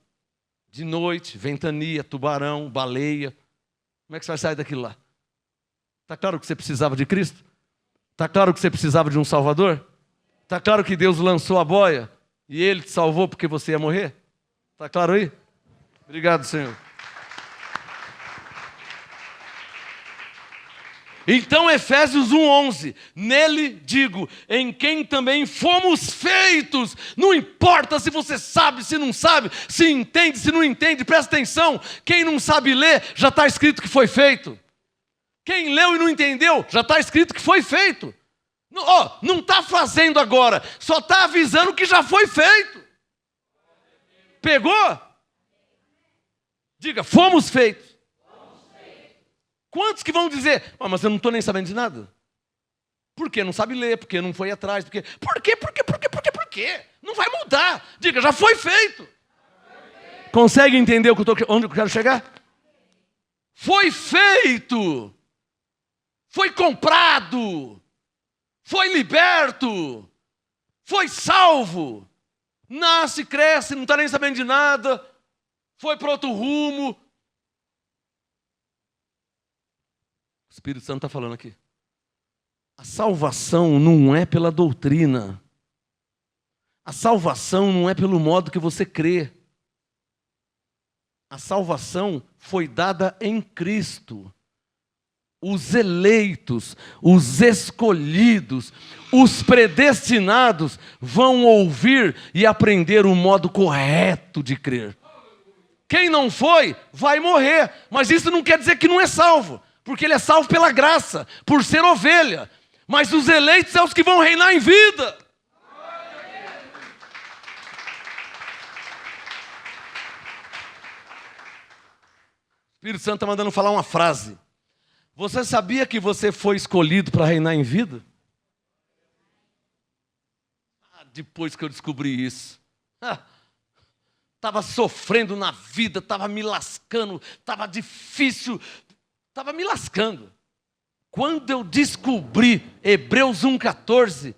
De noite, ventania, tubarão, baleia. Como é que você vai sair daquilo lá? Está claro que você precisava de Cristo? Está claro que você precisava de um Salvador? Está claro que Deus lançou a boia e Ele te salvou porque você ia morrer? Está claro aí? Obrigado, Senhor. Então, Efésios 1:11, nele digo, em quem também fomos feitos. Não importa se você sabe, se não sabe, se entende, se não entende, presta atenção. Quem não sabe ler, já está escrito que foi feito. Quem leu e não entendeu, já está escrito que foi feito. Não está fazendo agora, só está avisando que já foi feito. Pegou? Diga: fomos feitos. Quantos que vão dizer: mas eu não estou nem sabendo de nada? Por quê? Não sabe ler, porque não foi atrás, porque... Por quê? Não vai mudar. Diga: já foi feito. Consegue entender onde eu quero chegar? Foi feito. Foi comprado. Foi liberto. Foi salvo. Nasce, cresce, não está nem sabendo de nada. Foi para outro rumo. O Espírito Santo está falando aqui. A salvação não é pela doutrina. A salvação não é pelo modo que você crê. A salvação foi dada em Cristo. Os eleitos, os escolhidos, os predestinados vão ouvir e aprender o modo correto de crer. Quem não foi, vai morrer. Mas isso não quer dizer que não é salvo. Porque ele é salvo pela graça, por ser ovelha. Mas os eleitos são os que vão reinar em vida. O Espírito Santo está mandando falar uma frase. Você sabia que você foi escolhido para reinar em vida? Depois que eu descobri isso. Estava sofrendo na vida, estava me lascando, estava difícil, estava me lascando. Quando eu descobri, Hebreus 1,14,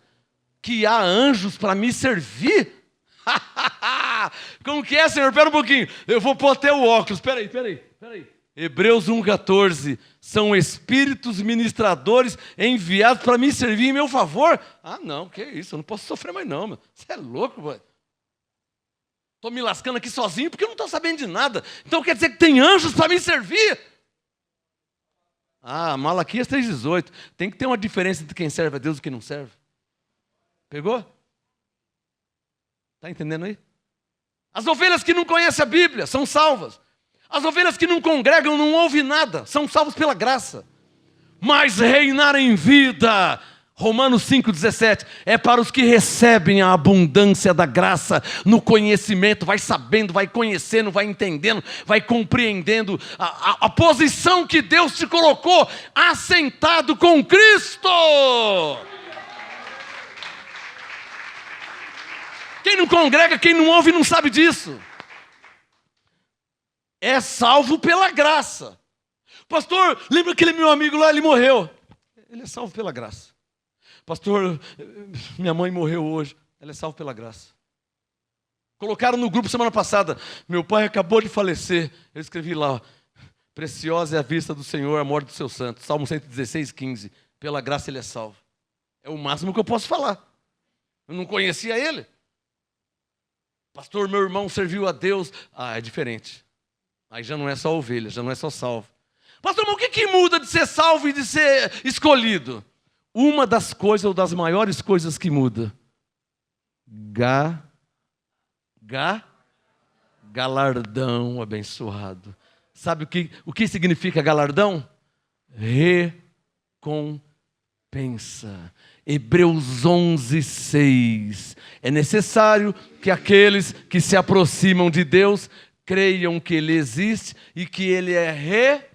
que há anjos para me servir. Como que é, Senhor? Espera um pouquinho, eu vou pôr até o óculos, espera aí. Hebreus 1,14, são espíritos ministradores enviados para me servir em meu favor. Não, que isso, eu não posso sofrer mais não, meu. Você é louco, mano. Estou me lascando aqui sozinho porque eu não estou sabendo de nada. Então quer dizer que tem anjos para me servir? Malaquias 3,18, tem que ter uma diferença entre quem serve a Deus e quem não serve. Pegou? Está entendendo aí? As ovelhas que não conhecem a Bíblia são salvas. As ovelhas que não congregam, não ouvem nada, são salvos pela graça. Mas reinar em vida, Romanos 5,17, é para os que recebem a abundância da graça no conhecimento, vai sabendo, vai conhecendo, vai entendendo, vai compreendendo a posição que Deus te colocou, assentado com Cristo. Quem não congrega, quem não ouve, não sabe disso. É salvo pela graça. Pastor, lembra aquele meu amigo lá, ele morreu. Ele é salvo pela graça. Pastor, minha mãe morreu hoje. Ela é salvo pela graça. Colocaram no grupo semana passada. Meu pai acabou de falecer. Eu escrevi lá. Preciosa é a vista do Senhor, a morte do seu santo. Salmo 116, 15. Pela graça ele é salvo. É o máximo que eu posso falar. Eu não conhecia ele. Pastor, meu irmão serviu a Deus. Ah, é diferente. Aí já não é só ovelha, já não é só salvo. Pastor, mas o que muda de ser salvo e de ser escolhido? Uma das coisas, ou das maiores coisas que muda. Galardão abençoado. Sabe o que significa galardão? Recompensa. Hebreus 11:6. É necessário que aqueles que se aproximam de Deus creiam que Ele existe e que Ele é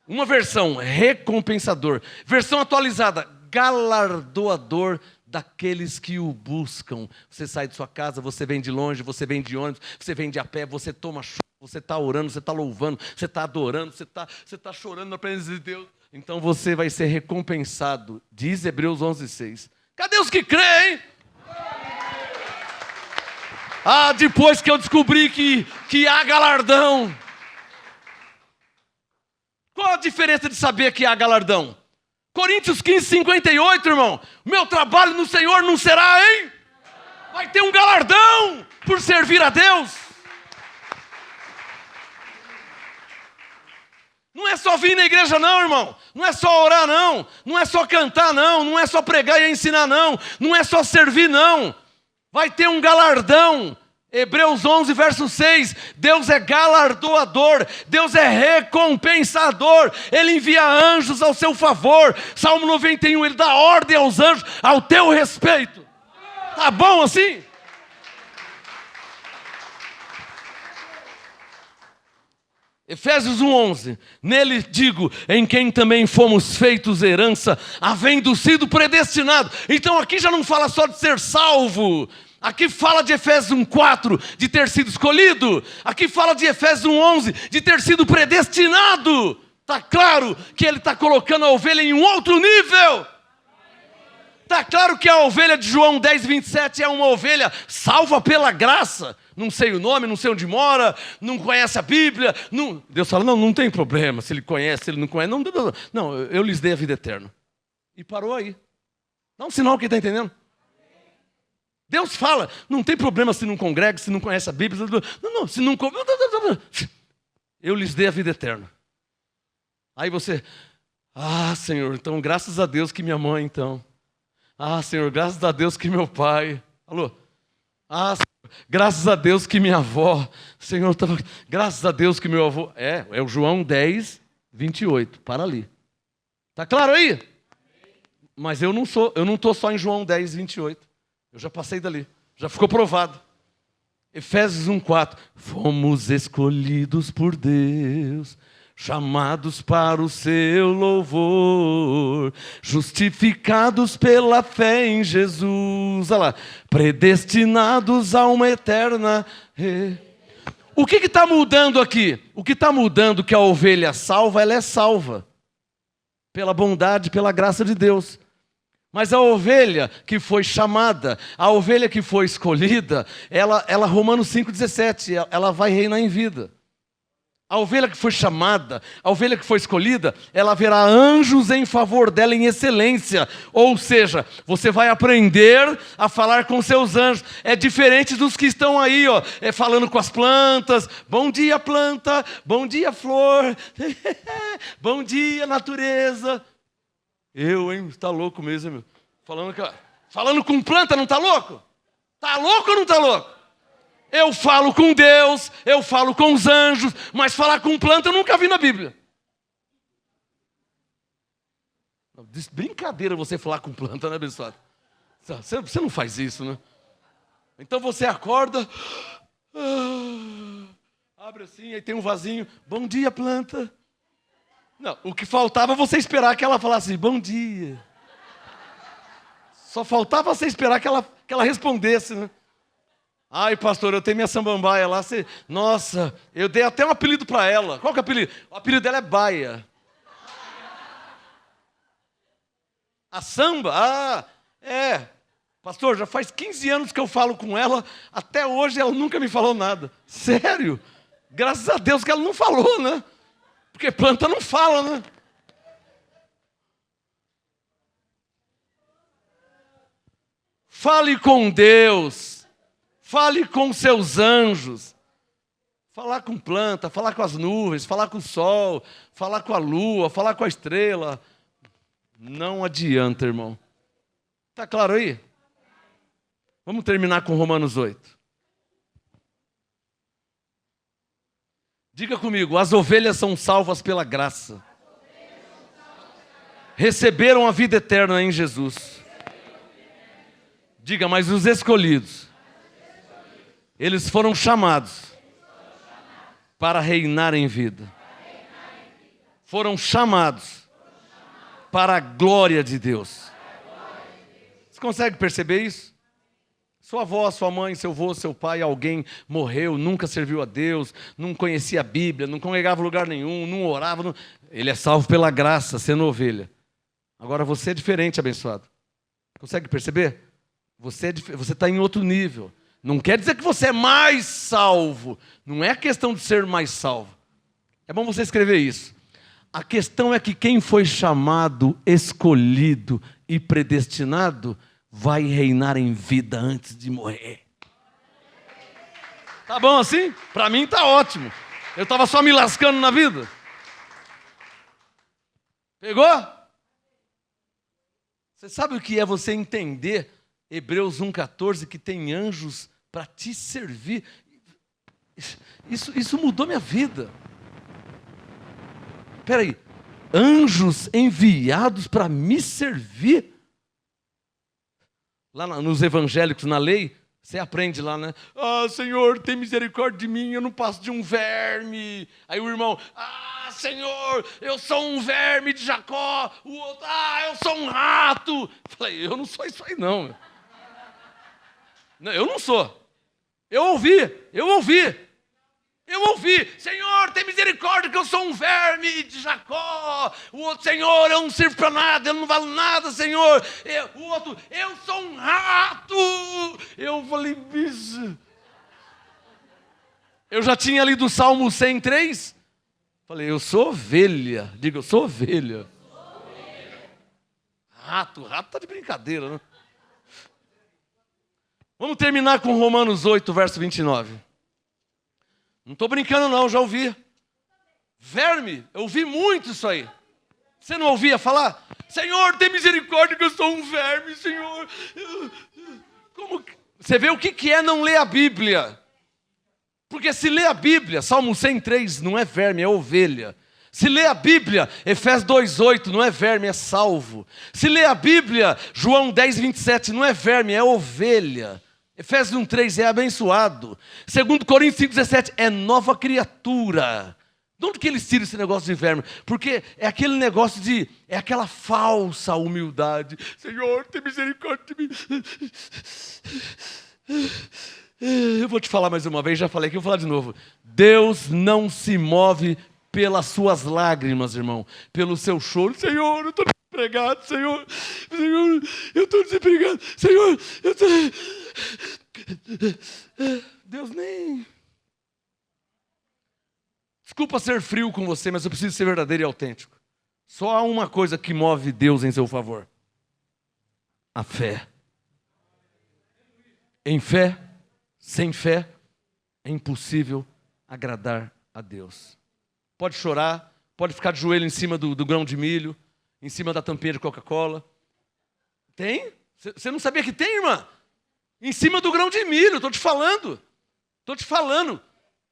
uma versão, recompensador. Versão atualizada, galardoador daqueles que o buscam. Você sai de sua casa, você vem de longe, você vem de ônibus, você vem de a pé, você toma chuva, você está orando, você está louvando, você está adorando, você está chorando na presença de Deus. Então você vai ser recompensado. Diz Hebreus 11:6. Cadê os que creem? Ah, depois que eu descobri que há galardão. Qual a diferença de saber que há galardão? Coríntios 15:58, irmão. Meu trabalho no Senhor não será, hein? Vai ter um galardão por servir a Deus. Não é só vir na igreja não, irmão. Não é só orar não. Não é só cantar não. Não é só pregar e ensinar não. Não é só servir não. Vai ter um galardão. Hebreus 11, verso 6. Deus é galardoador. Deus é recompensador. Ele envia anjos ao seu favor. Salmo 91, ele dá ordem aos anjos ao teu respeito. Tá bom assim? Efésios 1:11, nele digo, em quem também fomos feitos herança, havendo sido predestinado. Então aqui já não fala só de ser salvo, aqui fala de Efésios 1:4, de ter sido escolhido. Aqui fala de Efésios 1:11, de ter sido predestinado. Está claro que ele está colocando a ovelha em um outro nível. Está claro que a ovelha de João 10:27 é uma ovelha salva pela graça. Não sei o nome, não sei onde mora, não conhece a Bíblia. Não. Deus fala, não tem problema, se ele conhece, se ele não conhece. Não, eu lhes dei a vida eterna. E parou aí. Dá um sinal que está entendendo. Deus fala, não tem problema se não congrega, se não conhece a Bíblia. Não, se não... Eu lhes dei a vida eterna. Aí você, Senhor, então graças a Deus que minha mãe, então. Senhor, graças a Deus que meu pai. Alô? Senhor, graças a Deus que minha avó. Senhor, graças a Deus que meu avô. É o João 10:28. Para ali. Tá claro aí? Mas eu não estou só em João 10:28. Eu já passei dali. Já ficou provado. Efésios 1:4. Fomos escolhidos por Deus, chamados para o seu louvor, justificados pela fé em Jesus, olha lá, predestinados a uma eterna... O que está mudando aqui? O que está mudando é que a ovelha salva, ela é salva, pela bondade, pela graça de Deus. Mas a ovelha que foi chamada, a ovelha que foi escolhida, ela Romanos 5:17, ela vai reinar em vida. A ovelha que foi chamada, a ovelha que foi escolhida, ela verá anjos em favor dela em excelência. Ou seja, você vai aprender a falar com seus anjos. É diferente dos que estão aí, falando com as plantas. Bom dia, planta. Bom dia, flor. Bom dia, natureza. Está louco mesmo, meu. Falando com planta, não está louco? Está louco ou não está louco? Eu falo com Deus, eu falo com os anjos, mas falar com planta eu nunca vi na Bíblia. Brincadeira você falar com planta, né, abençoado? Você não faz isso, né? Então você acorda, abre assim, aí tem um vasinho. Bom dia, planta. Não, o que faltava você esperar que ela falasse bom dia. Só faltava você esperar que ela respondesse, né? Ai, pastor, eu tenho minha samambaia lá. Nossa, eu dei até um apelido para ela. Qual que é o apelido? O apelido dela é Baia. A samba? Pastor, já faz 15 anos que eu falo com ela. Até hoje ela nunca me falou nada. Sério? Graças a Deus que ela não falou, né? Porque planta não fala, né? Fale com Deus. Fale com seus anjos. Falar com planta, falar com as nuvens, falar com o sol, falar com a lua, falar com a estrela. Não adianta, irmão. Está claro aí? Vamos terminar com Romanos 8. Diga comigo, as ovelhas são salvas pela graça. Receberam a vida eterna em Jesus. Diga, mas os escolhidos, eles foram chamados para reinar em vida. Foram chamados para a glória de Deus. Você consegue perceber isso? Sua avó, sua mãe, seu avô, seu pai, alguém morreu, nunca serviu a Deus, não conhecia a Bíblia, não congregava em lugar nenhum, não orava. Não... Ele é salvo pela graça, sendo ovelha. Agora você é diferente, abençoado. Consegue perceber? Você está em outro nível. Não quer dizer que você é mais salvo. Não é questão de ser mais salvo. É bom você escrever isso. A questão é que quem foi chamado, escolhido e predestinado vai reinar em vida antes de morrer. Tá bom assim? Para mim tá ótimo. Eu estava só me lascando na vida. Pegou? Você sabe o que é você entender Hebreus 1,14, que tem anjos para te servir? Isso mudou minha vida. Espera aí. Anjos enviados para me servir? Lá nos evangélicos, na lei, você aprende lá, né? Ah, Senhor, tem misericórdia de mim, eu não passo de um verme. Aí o irmão, Senhor, eu sou um verme de Jacó. O outro, eu sou um rato. Falei, eu não sou isso aí não. Não, eu não sou. Eu ouvi. Senhor, tem misericórdia que eu sou um verme de Jacó. O outro, Senhor, eu não sirvo para nada, eu não valo nada, Senhor. O outro, eu sou um rato. Eu falei, bicho. Eu já tinha lido o Salmo 103. Falei, eu sou ovelha. Diga, eu sou ovelha. Rato tá de brincadeira, né? Vamos terminar com Romanos 8, verso 29. Não estou brincando não, já ouvi. Verme, eu ouvi muito isso aí. Você não ouvia falar? Senhor, tem misericórdia que eu sou um verme, Senhor. Como? Você vê o que é não ler a Bíblia. Porque se lê a Bíblia, Salmo 103 não é verme, é ovelha. Se lê a Bíblia, Efésios 2,8 não é verme, é salvo. Se lê a Bíblia, João 10,27 não é verme, é ovelha. Efésios 1,3 é abençoado. 2 Coríntios 5,17 é nova criatura. De onde que eles tiram esse negócio de verme? Porque é aquele negócio de... é aquela falsa humildade. Senhor, tem misericórdia de mim. Eu vou te falar mais uma vez, já falei aqui, eu vou falar de novo. Deus não se move pelas suas lágrimas, irmão. Pelo seu choro. Senhor, eu estou desempregado, Senhor. Senhor, eu estou desempregado. Senhor, eu estou... Deus nem... Desculpa ser frio com você, mas eu preciso ser verdadeiro e autêntico. Só há uma coisa que move Deus em seu favor: a fé. Em fé, sem fé, é impossível agradar a Deus. Pode chorar, pode ficar de joelho em cima do grão de milho, em cima da tampinha de Coca-Cola. Tem? Você não sabia que tem, irmã? Em cima do grão de milho, estou te falando.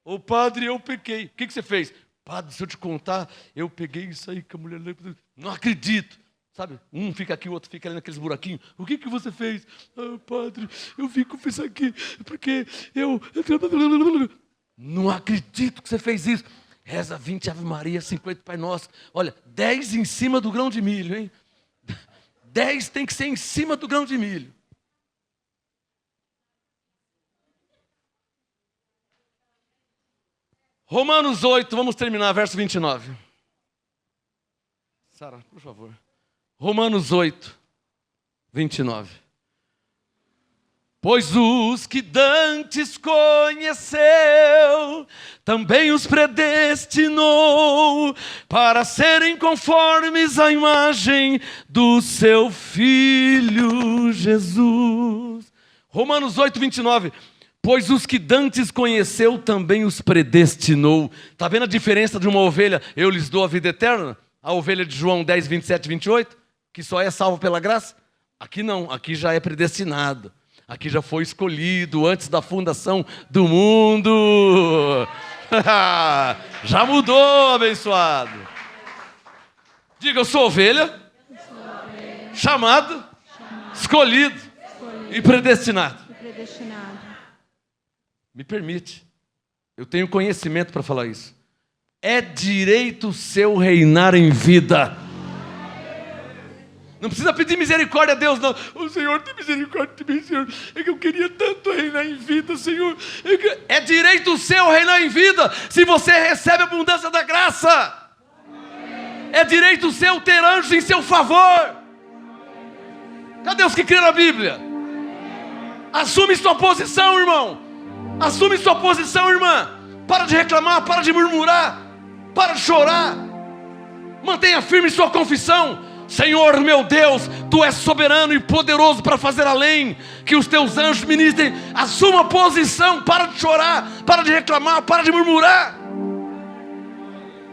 Ô padre, eu pequei. O que você fez? Padre, se eu te contar, eu peguei isso aí que a mulher... Não acredito. Sabe? Um fica aqui, o outro fica ali naqueles buraquinhos. O que você fez? Padre, eu vim confessar aqui, porque eu... Não acredito que você fez isso. Reza 20 Ave Maria, 50 Pai Nosso. Olha, 10 em cima do grão de milho, hein? 10 tem que ser em cima do grão de milho. Romanos 8, vamos terminar, verso 29. Sara, por favor. Romanos 8, 29. Pois os que dantes conheceu, também os predestinou para serem conformes à imagem do seu Filho Jesus. Romanos 8, 29. Pois os que dantes conheceu, também os predestinou. Está vendo a diferença de uma ovelha? Eu lhes dou a vida eterna. A ovelha de João 10, 27 e 28, que só é salvo pela graça. Aqui não, aqui já é predestinado. Aqui já foi escolhido antes da fundação do mundo. Já mudou, abençoado. Diga, eu sou ovelha, chamado, escolhido e predestinado. Me permite, eu tenho conhecimento para falar isso. É direito seu reinar em vida. Não precisa pedir misericórdia a Deus, não. O Senhor tem misericórdia de mim, Senhor. É que eu queria tanto reinar em vida, Senhor. É direito seu reinar em vida, se você recebe a abundância da graça. É direito seu ter anjos em seu favor. Cadê os que creem na Bíblia? Assume sua posição, irmão. Assume sua posição, irmã. Para de reclamar, para de murmurar, para de chorar. Mantenha firme sua confissão. Senhor meu Deus, Tu és soberano e poderoso para fazer além, que os Teus anjos ministrem. Assuma a posição, para de chorar, para de reclamar, para de murmurar.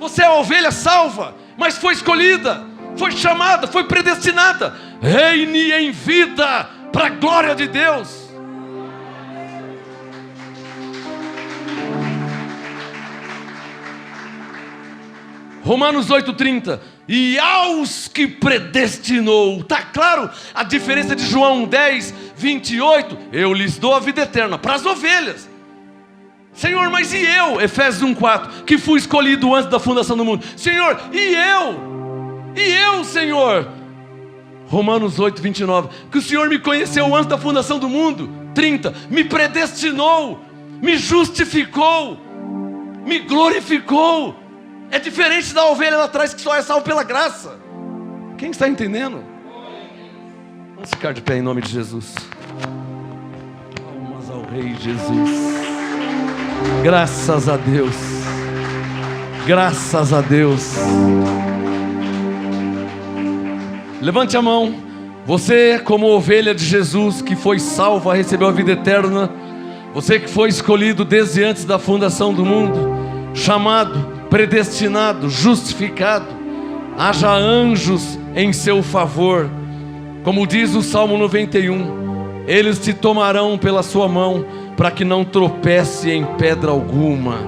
Você é a ovelha salva, mas foi escolhida, foi chamada, foi predestinada. Reine em vida, para a glória de Deus. Romanos 8,30. E aos que predestinou. Está claro a diferença de João 10, 28? Eu lhes dou a vida eterna, para as ovelhas. Senhor, mas e eu? Efésios 1,4. Que fui escolhido antes da fundação do mundo. Senhor, e eu? E eu, Senhor? Romanos 8, 29. Que o Senhor me conheceu antes da fundação do mundo. 30. Me predestinou, me justificou, me glorificou. É diferente da ovelha lá atrás que só é salvo pela graça. Quem está entendendo? Vamos ficar de pé em nome de Jesus. Palmas ao Rei Jesus. Graças a Deus. Graças a Deus. Levante a mão. Você, como ovelha de Jesus, que foi salva, recebeu a vida eterna. Você que foi escolhido desde antes da fundação do mundo, chamado, predestinado, justificado. Haja anjos em seu favor. Como diz o Salmo 91, eles te tomarão pela sua mão, para que não tropece em pedra alguma.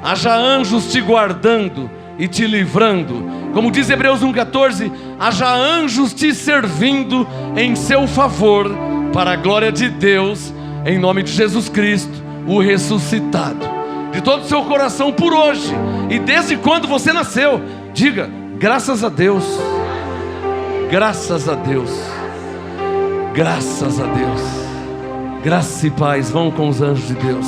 Haja anjos te guardando e te livrando. Como diz Hebreus 1,14, haja anjos te servindo em seu favor, para a glória de Deus, em nome de Jesus Cristo, o ressuscitado. De todo o seu coração por hoje e desde quando você nasceu, diga: graças a Deus, graças a Deus, graças a Deus. Graça e paz vão com os anjos de Deus.